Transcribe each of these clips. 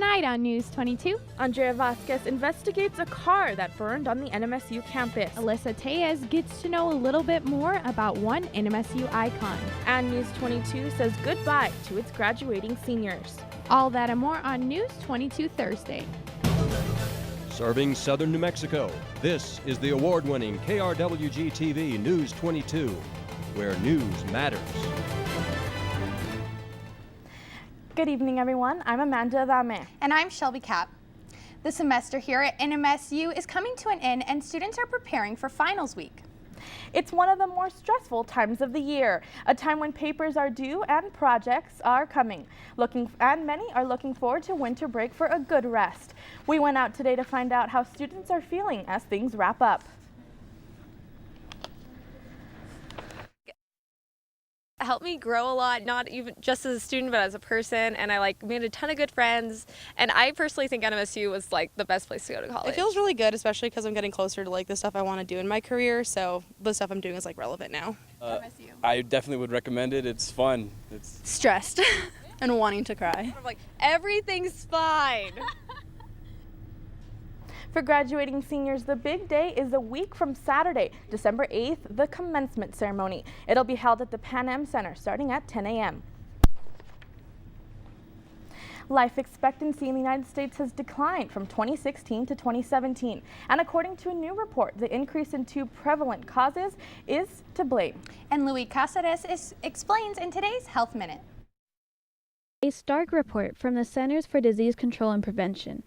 Tonight on News 22, Andrea Vasquez investigates a car that burned on the NMSU campus. Alyssa Tellez gets to know a little bit more about one NMSU icon. And News 22 says goodbye to its graduating seniors. All that and more on News 22 Thursday. Serving southern New Mexico, this is the award-winning KRWG-TV News 22, where news matters. Good evening, everyone. I'm Amanda Dame. And I'm Shelby Kapp. The semester here at NMSU is coming to an end and students are preparing for finals week. It's one of the more stressful times of the year, a time when papers are due and projects are coming. And many are looking forward to winter break for a good rest. We went out today to find out how students are feeling as things wrap up. Helped me grow a lot, not even just as a student, but as a person, and I made a ton of good friends, and I personally think NMSU was the best place to go to college. It feels really good, especially because I'm getting closer to the stuff I want to do in my career, so the stuff I'm doing is relevant now. I definitely would recommend it. It's fun. It's stressed and wanting to cry. I'm everything's fine. For graduating seniors, the big day is a week from Saturday, December 8th, the commencement ceremony. It'll be held at the Pan Am Center starting at 10 a.m. Life expectancy in the United States has declined from 2016 to 2017. And according to a new report, the increase in two prevalent causes is to blame. And Luis Casares explains in today's Health Minute. A stark report from the Centers for Disease Control and Prevention.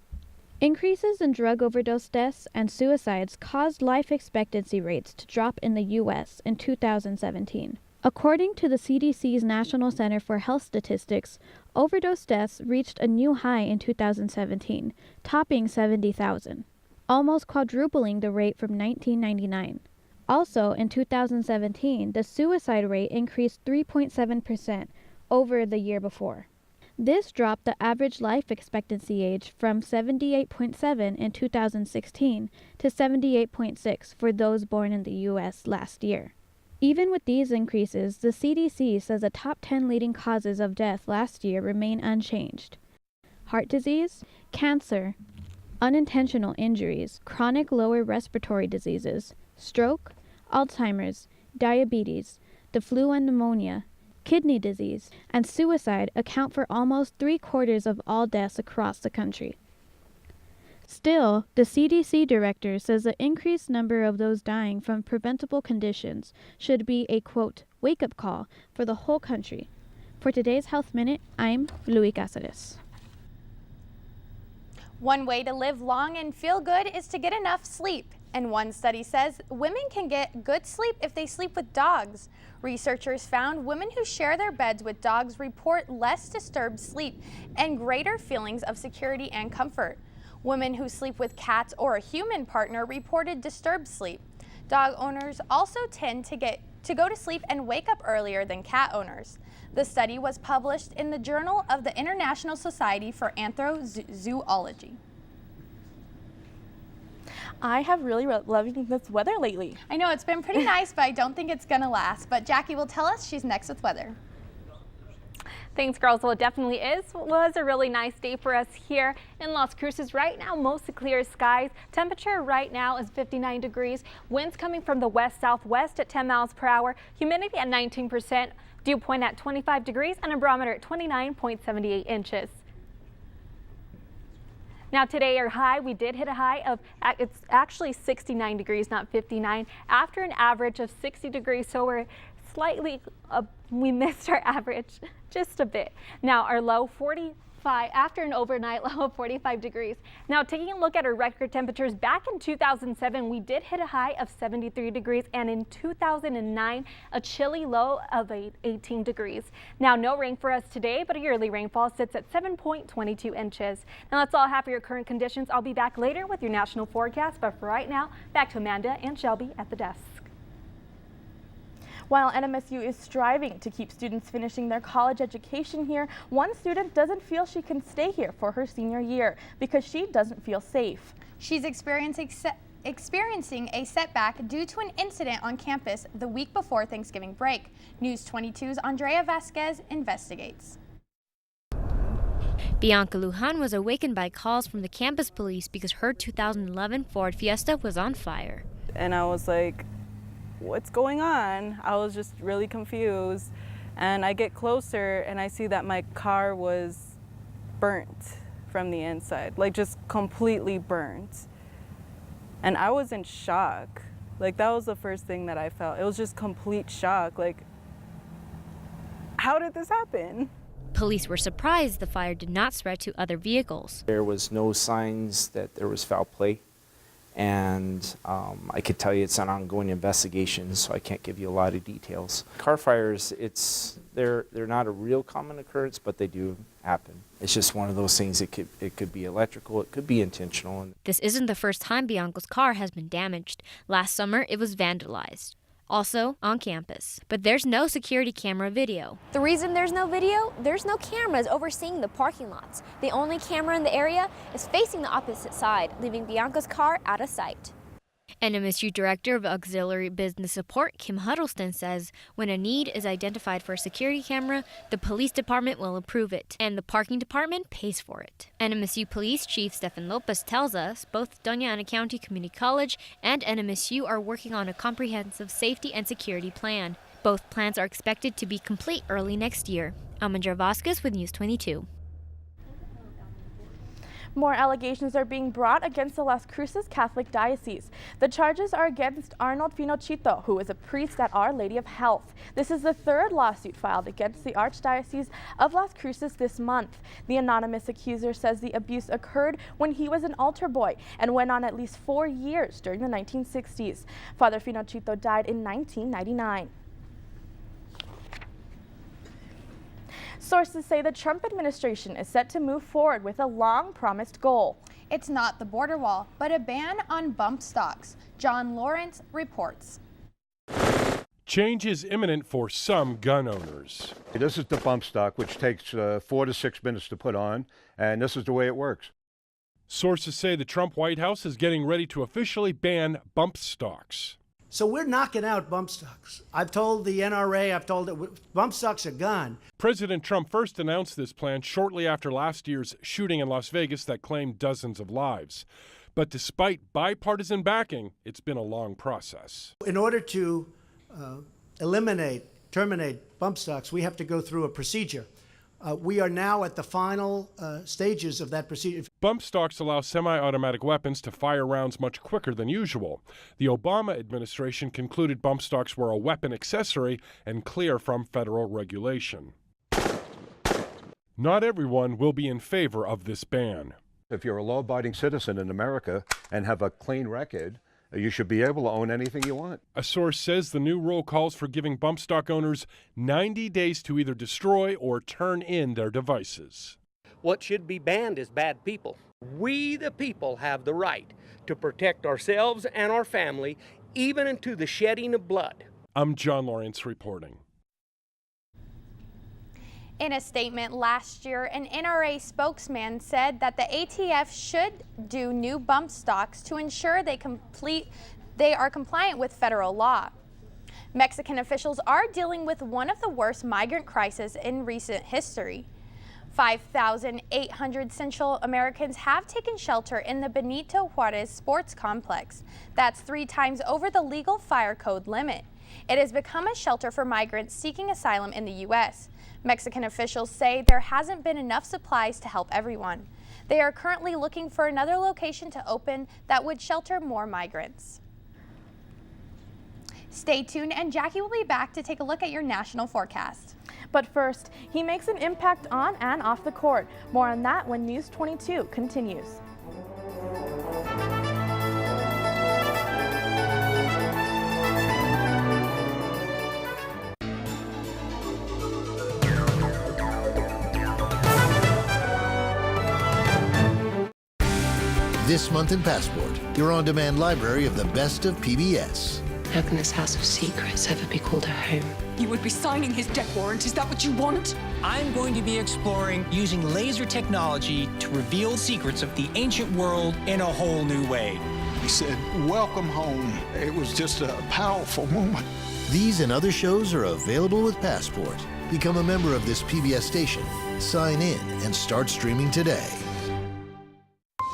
Increases in drug overdose deaths and suicides caused life expectancy rates to drop in the U.S. in 2017. According to the CDC's National Center for Health Statistics, overdose deaths reached a new high in 2017, topping 70,000, almost quadrupling the rate from 1999. Also, in 2017, the suicide rate increased 3.7% over the year before. This dropped the average life expectancy age from 78.7 in 2016 to 78.6 for those born in the U.S. last year. Even with these increases, the CDC says the top 10 leading causes of death last year remain unchanged: heart disease, cancer, unintentional injuries, chronic lower respiratory diseases, stroke, Alzheimer's, diabetes, the flu and pneumonia, kidney disease, and suicide account for almost 3/4 of all deaths across the country. Still, the CDC director says the increased number of those dying from preventable conditions should be a, quote, wake-up call for the whole country. For today's Health Minute, I'm Luis Casares. One way to live long and feel good is to get enough sleep. And one study says women can get good sleep if they sleep with dogs. Researchers found women who share their beds with dogs report less disturbed sleep and greater feelings of security and comfort. Women who sleep with cats or a human partner reported disturbed sleep. Dog owners also tend to go to sleep and wake up earlier than cat owners. The study was published in the Journal of the International Society for Anthrozoology. I have really loving this weather lately. I know it's been pretty nice, but I don't think it's gonna last. But Jackie will tell us. She's next with weather. Thanks, girls. Well, it definitely was a really nice day for us here in Las Cruces. Right now, mostly clear skies. Temperature right now is 59 degrees. Winds coming from the west-southwest at 10 miles per hour. Humidity at 19%. Dew point at 25 degrees and a barometer at 29.78 inches. Now today, our high, we did hit a high of, it's actually 69 degrees, not 59, after an average of 60 degrees. So we're slightly, we missed our average just a bit. Now our low 45, after an overnight low of 45 degrees. Now taking a look at our record temperatures, back in 2007, we did hit a high of 73 degrees, and in 2009, a chilly low of 18 degrees. Now no rain for us today, but a yearly rainfall sits at 7.22 inches. Now that's all I have for your current conditions. I'll be back later with your national forecast, but for right now, back to Amanda and Shelby at the desk. While NMSU is striving to keep students finishing their college education here, one student doesn't feel she can stay here for her senior year because she doesn't feel safe. She's experiencing a setback due to an incident on campus the week before Thanksgiving break. News 22's Andrea Vasquez investigates. Bianca Lujan was awakened by calls from the campus police because her 2011 Ford Fiesta was on fire. And I was like, what's going on? I was just really confused. And I get closer and I see that my car was burnt from the inside, like just completely burnt. And I was in shock. Like, that was the first thing that I felt. It was just complete shock. Like, how did this happen? Police were surprised the fire did not spread to other vehicles. There was no signs that there was foul play, and I could tell you it's an ongoing investigation, so I can't give you a lot of details. Car fires, they're not a real common occurrence, but they do happen. It's just one of those things. It could be electrical, it could be intentional. This isn't the first time Bianca's car has been damaged. Last summer, it was vandalized. Also on campus. But there's no security camera video. The reason there's no video, there's no cameras overseeing the parking lots. The only camera in the area is facing the opposite side, leaving Bianca's car out of sight. NMSU Director of Auxiliary Business Support, Kim Huddleston, says when a need is identified for a security camera, the police department will approve it, and the parking department pays for it. NMSU Police Chief Stefan Lopez tells us both Doña Ana County Community College and NMSU are working on a comprehensive safety and security plan. Both plans are expected to be complete early next year. Almandra Vasquez with News 22. More allegations are being brought against the Las Cruces Catholic Diocese. The charges are against Arnold Finochito, who is a priest at Our Lady of Health. This is the third lawsuit filed against the Archdiocese of Las Cruces this month. The anonymous accuser says the abuse occurred when he was an altar boy and went on at least 4 years during the 1960s. Father Finochito died in 1999. Sources say the Trump administration is set to move forward with a long-promised goal. It's not the border wall, but a ban on bump stocks. John Lawrence reports. Change is imminent for some gun owners. This is the bump stock, which takes 4 to 6 minutes to put on, and this is the way it works. Sources say the Trump White House is getting ready to officially ban bump stocks. So we're knocking out bump stocks. I've told the NRA, I've told it, bump stocks are gone. President Trump first announced this plan shortly after last year's shooting in Las Vegas that claimed dozens of lives. But despite bipartisan backing, it's been a long process. In order to terminate bump stocks, we have to go through a procedure. We are now at the final stages of that procedure. Bump stocks allow semi-automatic weapons to fire rounds much quicker than usual. The Obama administration concluded bump stocks were a weapon accessory and clear from federal regulation. Not everyone will be in favor of this ban. If you're a law-abiding citizen in America and have a clean record, you should be able to own anything you want. A source says the new rule calls for giving bump stock owners 90 days to either destroy or turn in their devices. What should be banned is bad people. We, the people, have the right to protect ourselves and our family, even into the shedding of blood. I'm John Lawrence reporting. In a statement last year, an NRA spokesman said that the ATF should do new bump stocks to ensure they are compliant with federal law. Mexican officials are dealing with one of the worst migrant crises in recent history. 5,800 Central Americans have taken shelter in the Benito Juarez sports complex. That's 3 times over the legal fire code limit. It has become a shelter for migrants seeking asylum in the U.S. Mexican officials say there hasn't been enough supplies to help everyone. They are currently looking for another location to open that would shelter more migrants. Stay tuned, and Jackie will be back to take a look at your national forecast. But first, he makes an impact on and off the court. More on that when News 22 continues. This month in Passport, your on-demand library of the best of PBS. How can this house of secrets ever be called a home? You would be signing his death warrant. Is that what you want? I'm going to be exploring using laser technology to reveal secrets of the ancient world in a whole new way. He said, "Welcome home." It was just a powerful moment. These and other shows are available with Passport. Become a member of this PBS station. Sign in and start streaming today.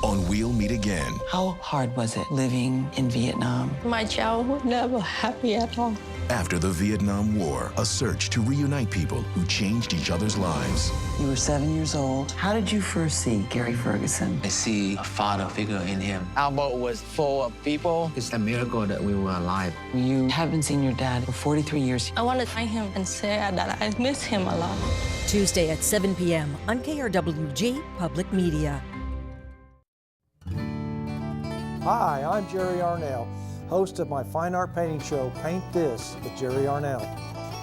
On We'll Meet Again. How hard was it living in Vietnam? My childhood never happy at all. After the Vietnam War, a search to reunite people who changed each other's lives. You were 7 years old. How did you first see Gary Ferguson? I see a father figure in him. Our boat was full of people. It's a miracle that we were alive. You haven't seen your dad for 43 years. I want to find him and say that I miss him a lot. Tuesday at 7 p.m. on KRWG-Public Media. Hi, I'm Jerry Arnell, host of my fine art painting show, Paint This with Jerry Arnell.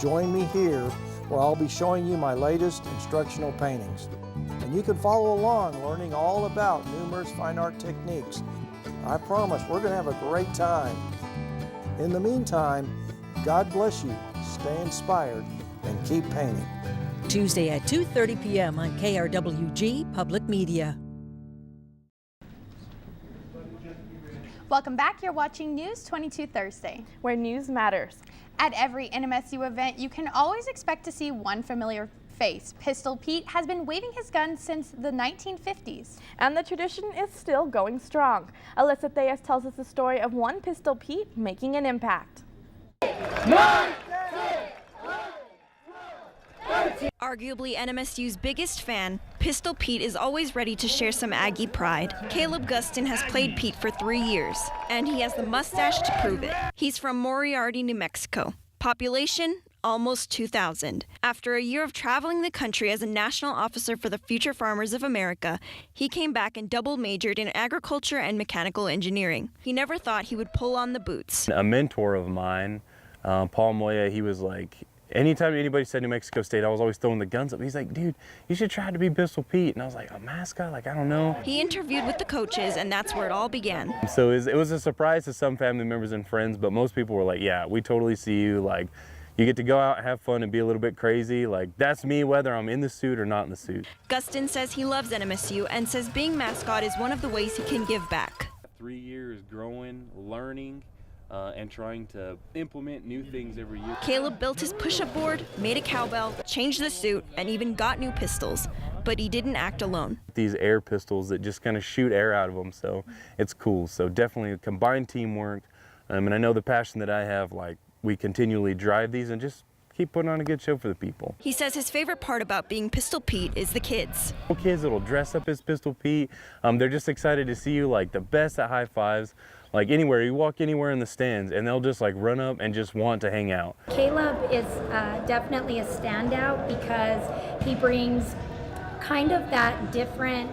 Join me here where I'll be showing you my latest instructional paintings. And you can follow along learning all about numerous fine art techniques. I promise we're going to have a great time. In the meantime, God bless you, stay inspired, and keep painting. Tuesday at 2:30 p.m. on KRWG Public Media. Welcome back. You're watching News 22 Thursday, where news matters. At every NMSU event, you can always expect to see one familiar face. Pistol Pete has been waving his gun since the 1950s. And the tradition is still going strong. Alyssa Theas tells us the story of one Pistol Pete making an impact. Arguably NMSU's biggest fan, Pistol Pete is always ready to share some Aggie pride. Caleb Gustin has played Pete for 3 years, and he has the mustache to prove it. He's from Moriarty, New Mexico. Population, almost 2,000. After a year of traveling the country as a national officer for the Future Farmers of America, he came back and double majored in agriculture and mechanical engineering. He never thought he would pull on the boots. A mentor of mine, Paul Moya, he was like, anytime anybody said New Mexico State, I was always throwing the guns up. He's like, dude, you should try to be Pistol Pete. And I was like, a mascot? Like, I don't know. He interviewed with the coaches, and that's where it all began. So it was a surprise to some family members and friends, but most people were like, yeah, we totally see you. Like, you get to go out, have fun, and be a little bit crazy. Like, that's me whether I'm in the suit or not in the suit. Gustin says he loves NMSU and says being mascot is one of the ways he can give back. 3 years growing, learning, and trying to implement new things every year. Caleb built his push-up board, made a cowbell, changed the suit, and even got new pistols. But he didn't act alone. These air pistols that just kind of shoot air out of them, so it's cool. So definitely combined teamwork, and I know the passion that I have, like, we continually drive these and just keep putting on a good show for the people. He says his favorite part about being Pistol Pete is the kids. Kids that'll dress up as Pistol Pete, they're just excited to see you, like the best at high fives. Like anywhere, you walk anywhere in the stands and they'll just like run up and just want to hang out. Caleb is definitely a standout because he brings kind of that different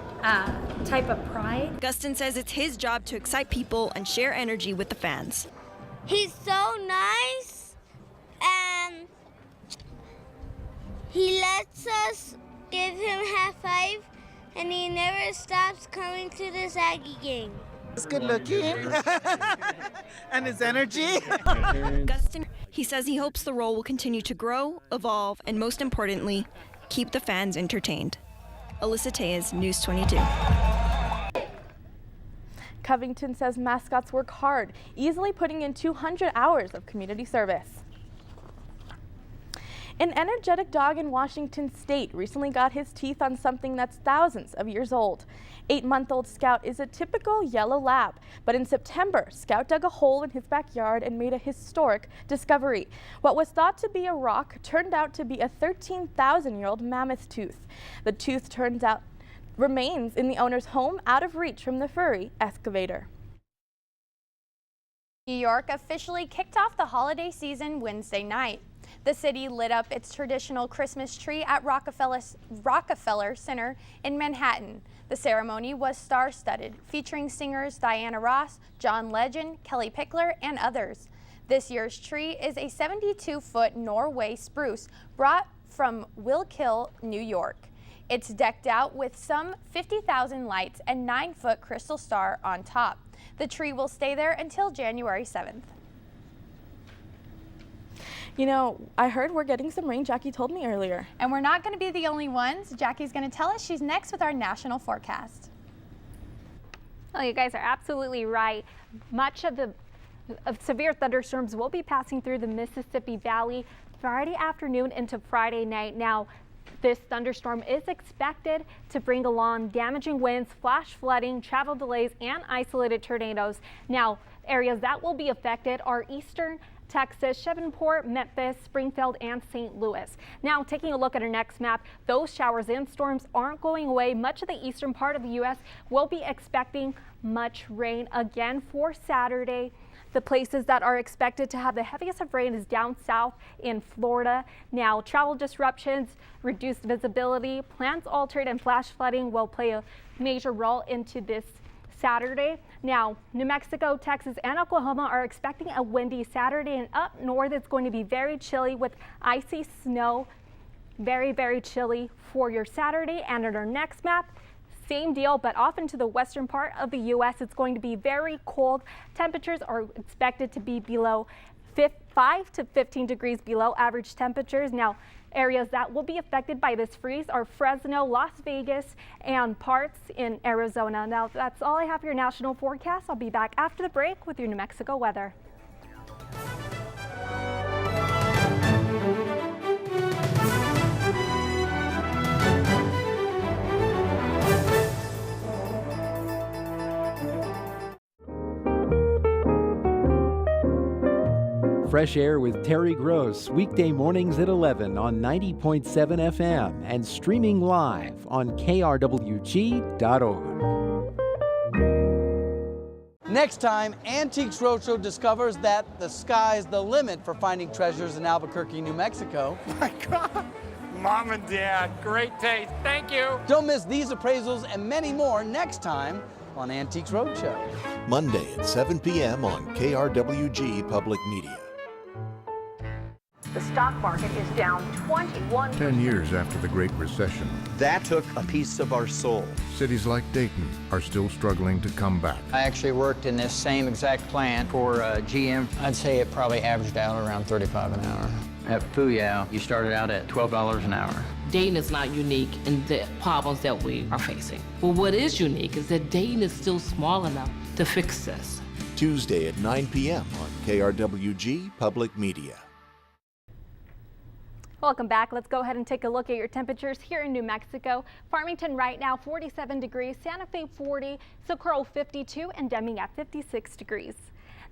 type of pride. Gustin says it's his job to excite people and share energy with the fans. He's so nice and he lets us give him high five and he never stops coming to this Aggie game. It's good looking and his energy. Gustin, he says he hopes the role will continue to grow, evolve, and most importantly, keep the fans entertained. Alyssa Tejas, News 22. Covington says mascots work hard, easily putting in 200 hours of community service. An energetic dog in Washington State recently got his teeth on something that's thousands of years old. 8-month-old Scout is a typical yellow lab, but in September, Scout dug a hole in his backyard and made a historic discovery. What was thought to be a rock turned out to be a 13,000-year-old mammoth tooth. The tooth remains in the owner's home, out of reach from the furry excavator. New York officially kicked off the holiday season Wednesday night. The city lit up its traditional Christmas tree at Rockefeller Center in Manhattan. The ceremony was star-studded, featuring singers Diana Ross, John Legend, Kelly Pickler, and others. This year's tree is a 72-foot Norway spruce brought from Wilkill, New York. It's decked out with some 50,000 lights and 9-foot crystal star on top. The tree will stay there until January 7th. You know, I heard we're getting some rain, Jackie told me earlier. And we're not going to be the only ones. Jackie's going to tell us. She's next with our national forecast. Well, you guys are absolutely right. Much of severe thunderstorms will be passing through the Mississippi Valley Friday afternoon into Friday night. Now, this thunderstorm is expected to bring along damaging winds, flash flooding, travel delays, and isolated tornadoes. Now, areas that will be affected are eastern Texas, Shreveport, Memphis, Springfield, and St. Louis. Now, taking a look at our next map, those showers and storms aren't going away. Much of the eastern part of the U.S. will be expecting much rain again for Saturday. The places that are expected to have the heaviest of rain is down south in Florida. Now, travel disruptions, reduced visibility, plans altered, and flash flooding will play a major role into this Saturday. Now, New Mexico, Texas, and Oklahoma are expecting a windy Saturday, and up north it's going to be very chilly with icy snow. Very, very chilly for your Saturday. And on our next map, same deal, but off into the western part of the U.S. it's going to be very cold. Temperatures are expected to be below 5 to 15 degrees below average temperatures. Now, areas that will be affected by this freeze are Fresno, Las Vegas, and parts in Arizona. Now, that's all I have for your national forecast. I'll be back after the break with your New Mexico weather. Fresh Air with Terry Gross, weekday mornings at 11 on 90.7 FM and streaming live on KRWG.org. Next time, Antiques Roadshow discovers that the sky's the limit for finding treasures in Albuquerque, New Mexico. My God, Mom and Dad, great taste, thank you. Don't miss these appraisals and many more next time on Antiques Roadshow. Monday at 7 p.m. on KRWG-Public Media. The stock market is down 21%. 10 years after the Great Recession. That took a piece of our soul. Cities like Dayton are still struggling to come back. I actually worked in this same exact plant for GM. I'd say it probably averaged out around $35 an hour. At Fuyao, you started out at $12 an hour. Dayton is not unique in the problems that we are facing. Well, what is unique is that Dayton is still small enough to fix this. Tuesday at 9 p.m. on KRWG-Public Media. Welcome back. Let's go ahead and take a look at your temperatures here in New Mexico. Farmington right now 47 degrees, Santa Fe 40, Socorro 52, and Deming at 56 degrees.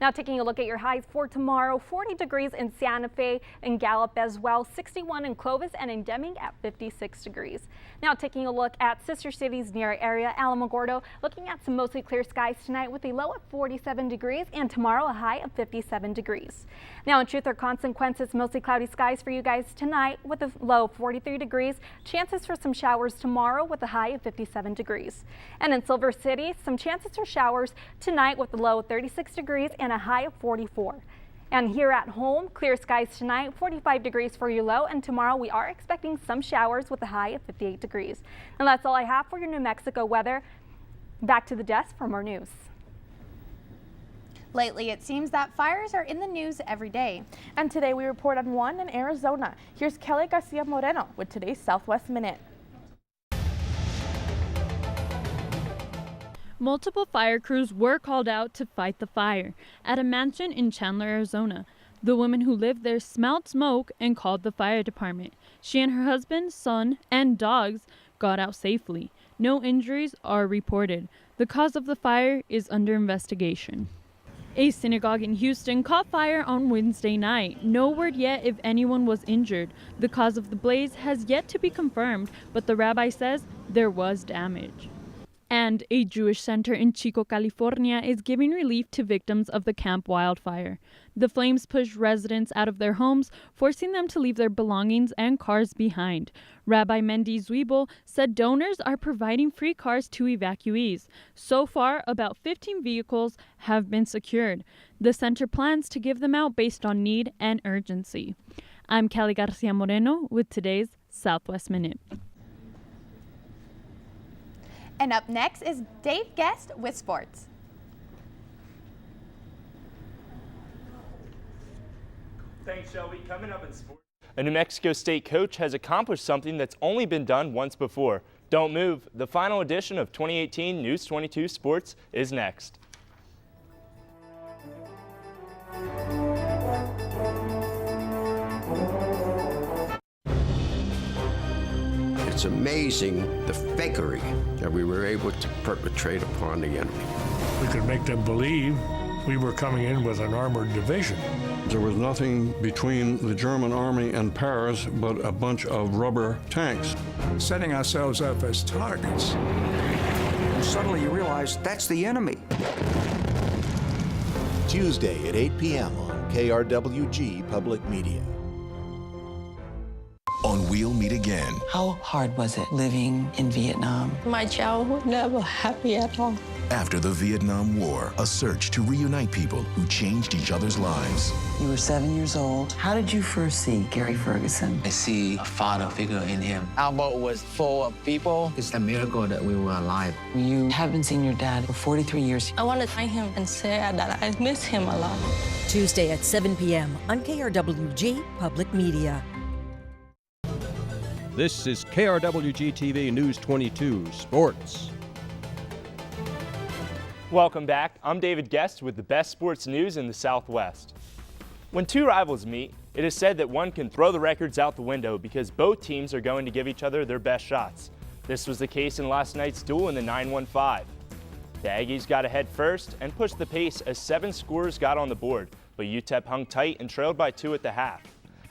Now taking a look at your highs for tomorrow, 40 degrees in Santa Fe and Gallup as well, 61 in Clovis and in Deming at 56 degrees. Now taking a look at sister cities near our area, Alamogordo, looking at some mostly clear skies tonight with a low of 47 degrees and tomorrow a high of 57 degrees. Now in Truth or Consequences, mostly cloudy skies for you guys tonight with a low of 43 degrees, chances for some showers tomorrow with a high of 57 degrees. And in Silver City, some chances for showers tonight with a low of 36 degrees and a high of 44. And here at home, clear skies tonight, 45 degrees for your low, and tomorrow we are expecting some showers with a high of 58 degrees. And that's all I have for your New Mexico weather. Back to the desk for more news. Lately, it seems that fires are in the news every day. And today we report on one in Arizona. Here's Kelly Garcia Moreno with today's Southwest Minute. Multiple fire crews were called out to fight the fire at a mansion in Chandler, Arizona. The woman who lived there smelled smoke and called the fire department. She and her husband, son, and dogs got out safely. No injuries are reported. The cause of the fire is under investigation. A synagogue in Houston caught fire on Wednesday night. No word yet if anyone was injured. The cause of the blaze has yet to be confirmed, but the rabbi says there was damage. And a Jewish center in Chico, California is giving relief to victims of the Camp Wildfire. The flames pushed residents out of their homes, forcing them to leave their belongings and cars behind. Rabbi Mendy Zwiebel said donors are providing free cars to evacuees. So far, about 15 vehicles have been secured. The center plans to give them out based on need and urgency. I'm Kelly Garcia Moreno with today's Southwest Minute. And up next is Dave Guest with sports. Thanks, Shelby. Coming up in sports. A New Mexico State coach has accomplished something that's only been done once before. Don't move. The final edition of 2018 News 22 Sports is next. It's amazing the fakery that we were able to perpetrate upon the enemy. We could make them believe we were coming in with an armored division. There was nothing between the German army and Paris but a bunch of rubber tanks. Setting ourselves up as targets. And suddenly you realize that's the enemy. Tuesday at 8 p.m. on KRWG Public Media. On We'll Meet Again. How hard was it living in Vietnam? My childhood never happy at all. After the Vietnam War, a search to reunite people who changed each other's lives. You were 7 years old. How did you first see Gary Ferguson? I see a father figure in him. Our boat was full of people. It's a miracle that we were alive. You haven't seen your dad for 43 years. I want to thank him and say that I miss him a lot. Tuesday at 7 p.m. on KRWG Public Media. This is KRWG-TV News 22 Sports. Welcome back. I'm David Guest with the best sports news in the Southwest. When two rivals meet, it is said that one can throw the records out the window because both teams are going to give each other their best shots. This was the case in last night's duel in the 9-1-5. The Aggies got ahead first and pushed the pace as 7 scorers got on the board, but UTEP hung tight and trailed by 2 at the half.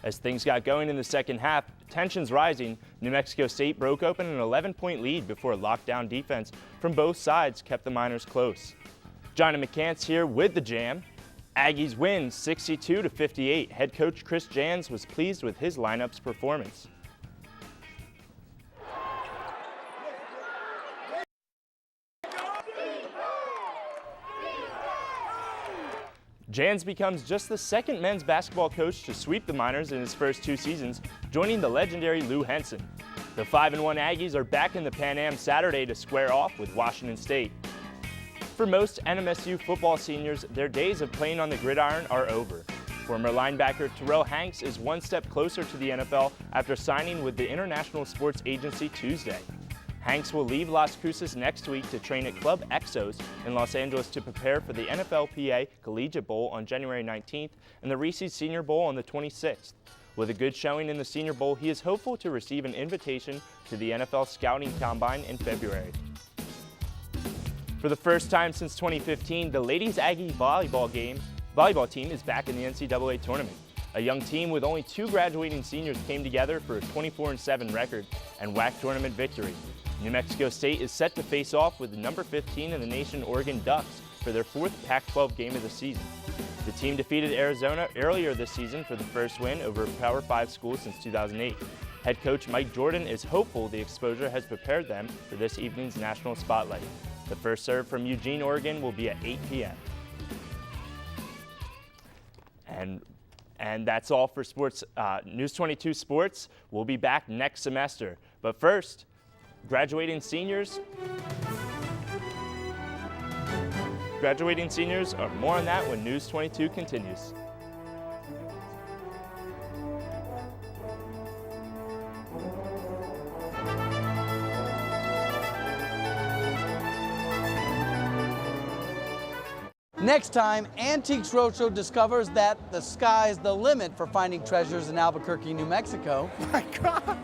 As things got going in the second half, tensions rising, New Mexico State broke open an 11-point lead before lockdown defense from both sides kept the Miners close. Johnny McCants here with the Jam. Aggies win 62-58. Head coach Chris Jans was pleased with his lineup's performance. Jans becomes just the second men's basketball coach to sweep the Miners in his first 2 seasons, joining the legendary Lou Henson. The 5-1 Aggies are back in the Pan Am Saturday to square off with Washington State. For most NMSU football seniors, their days of playing on the gridiron are over. Former linebacker Terrell Hanks is one step closer to the NFL after signing with the International Sports Agency Tuesday. Hanks will leave Las Cruces next week to train at Club Exos in Los Angeles to prepare for the NFLPA Collegiate Bowl on January 19th and the Reese's Senior Bowl on the 26th. With a good showing in the Senior Bowl, he is hopeful to receive an invitation to the NFL Scouting Combine in February. For the first time since 2015, the ladies Aggie volleyball team is back in the NCAA tournament. A young team with only 2 graduating seniors came together for a 24-7 record and WAC tournament victory. New Mexico State is set to face off with the number 15 in the nation Oregon Ducks for their 4th Pac-12 game of the season. The team defeated Arizona earlier this season for the first win over a Power 5 school since 2008. Head coach Mike Jordan is hopeful the exposure has prepared them for this evening's national spotlight. The first serve from Eugene, Oregon will be at 8 p.m. And that's all for sports. News 22 Sports will be back next semester. But first, graduating seniors are more on that when News 22 continues. Next time, Antiques Roadshow discovers that the sky's the limit for finding treasures in Albuquerque, New Mexico. My God,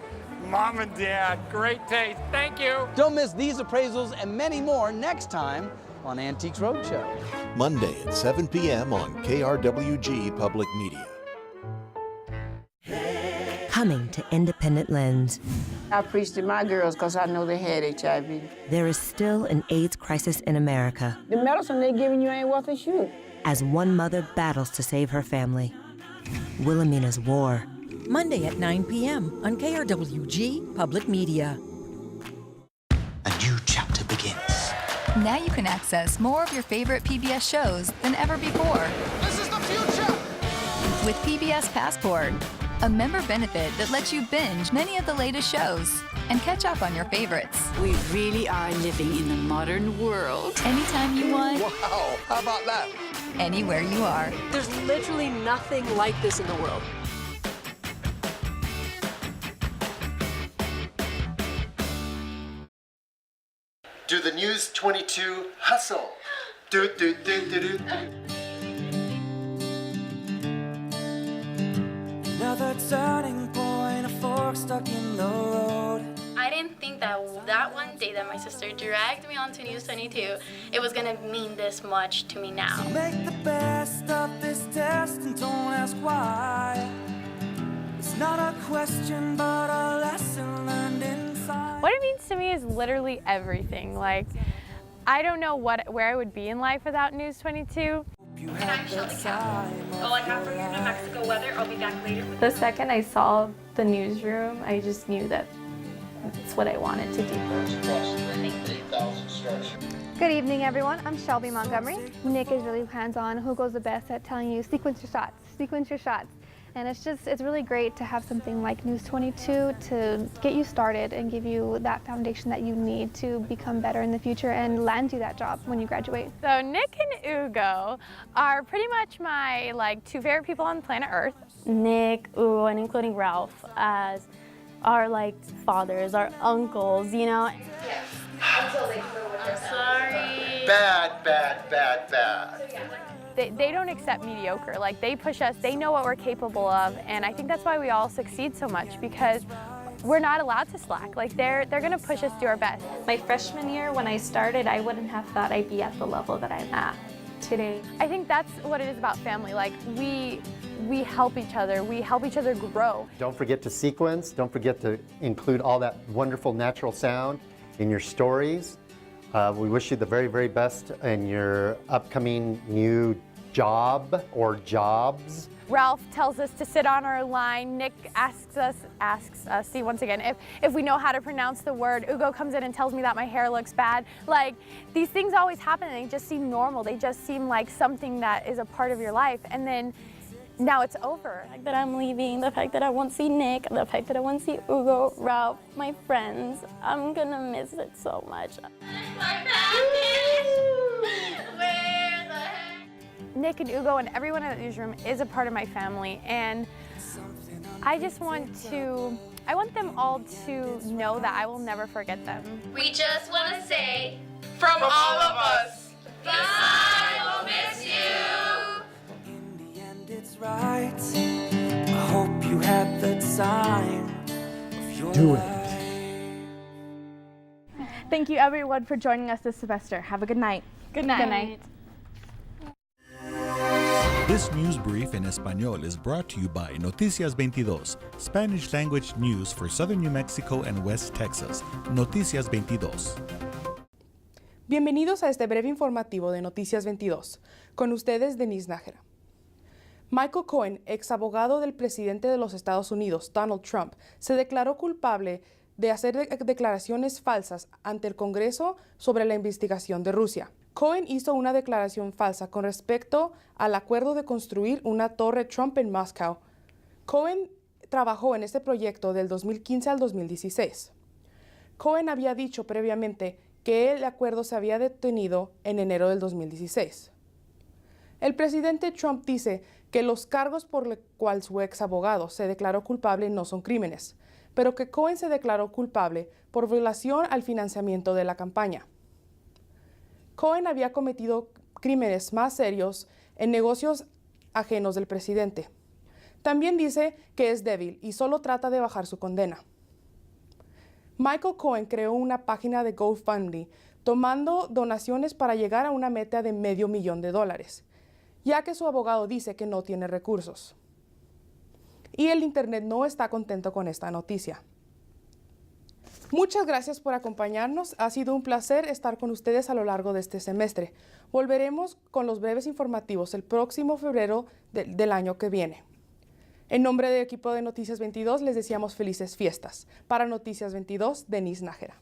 Mom and Dad, great taste, thank you. Don't miss these appraisals and many more next time on Antiques Roadshow. Monday at 7 p.m. on KRWG Public Media. Coming to Independent Lens. I preach to my girls because I know they had HIV. There is still an AIDS crisis in America. The medicine they're giving you ain't worth a shoe. As one mother battles to save her family. Wilhelmina's War. Monday at 9 p.m. on KRWG Public Media. A new chapter begins. Now you can access more of your favorite PBS shows than ever before. This is the future! With PBS Passport, a member benefit that lets you binge many of the latest shows and catch up on your favorites. We really are living in the modern world. Anytime you want. Wow, how about that? Anywhere you are. There's literally nothing like this in the world. Do the News 22 hustle. Do, do, do, do, do. Another turning point, a fork stuck in the road. I didn't think that that one day that my sister dragged me onto News 22, it was gonna mean this much to me now. So make the best of this test and don't ask why. It's not a question, but a lesson learned inside. What it means to me is literally everything. Like, I don't know where I would be in life without News 22. And I'm Shelly Cap. All I have for your New Mexico weather. I'll be back later. The second I saw the newsroom, I just knew that it's what I wanted to do. Good evening, everyone. I'm Shelby Montgomery. Nick is really hands-on. Who goes the best at telling you sequence your shots, sequence your shots. And it's really great to have something like News 22 to get you started and give you that foundation that you need to become better in the future and land you that job when you graduate. So Nick and Ugo are pretty much my two favorite people on planet Earth. Nick, Ugo, and including Ralph as our fathers, our uncles, you know. Yes. Until they go with their sorry. Bad. They don't accept mediocre. They push us, they know what we're capable of, and I think that's why we all succeed so much, because we're not allowed to slack. They're gonna push us to our best. My freshman year, when I started, I wouldn't have thought I'd be at the level that I'm at today. I think that's what it is about family. We help each other. We help each other grow. Don't forget to sequence. Don't forget to include all that wonderful natural sound in your stories. We wish you the very, very best in your upcoming new job or jobs. Ralph tells us to sit on our line. Nick asks us, see once again, if we know how to pronounce the word. Ugo comes in and tells me that my hair looks bad. These things always happen and they just seem normal. They just seem like something that is a part of your life. And then now it's over. The fact that I'm leaving, the fact that I won't see Nick, the fact that I won't see Ugo, Ralph, my friends, I'm gonna miss it so much. Nick and Ugo and everyone in the newsroom is a part of my family, and I want them all to know that I will never forget them. We just want to say, from all of us, I will miss you. In the end, it's right. I hope you had the time of your life. Thank you, everyone, for joining us this semester. Have a good night. Good night. Good night. This news brief in Español is brought to you by Noticias 22, Spanish language news for Southern New Mexico and West Texas. Noticias 22. Bienvenidos a este breve informativo de Noticias 22. Con ustedes, Denise Nájera. Michael Cohen, ex abogado del presidente de los Estados Unidos, Donald Trump, se declaró culpable de hacer declaraciones falsas ante el Congreso sobre la investigación de Rusia. Cohen hizo una declaración falsa con respecto al acuerdo de construir una torre Trump en Moscú. Cohen trabajó en este proyecto del 2015 al 2016. Cohen había dicho previamente que el acuerdo se había detenido en enero del 2016. El presidente Trump dice que los cargos por los cuales su ex abogado se declaró culpable no son crímenes, pero que Cohen se declaró culpable por violación al financiamiento de la campaña. Cohen había cometido crímenes más serios en negocios ajenos del presidente. También dice que es débil y solo trata de bajar su condena. Michael Cohen creó una página de GoFundMe tomando donaciones para llegar a una meta de $500,000, ya que su abogado dice que no tiene recursos. Y el Internet no está contento con esta noticia. Muchas gracias por acompañarnos. Ha sido un placer estar con ustedes a lo largo de este semestre. Volveremos con los breves informativos el próximo febrero del año que viene. En nombre del equipo de Noticias 22 les deseamos felices fiestas. Para Noticias 22, Denise Nájera.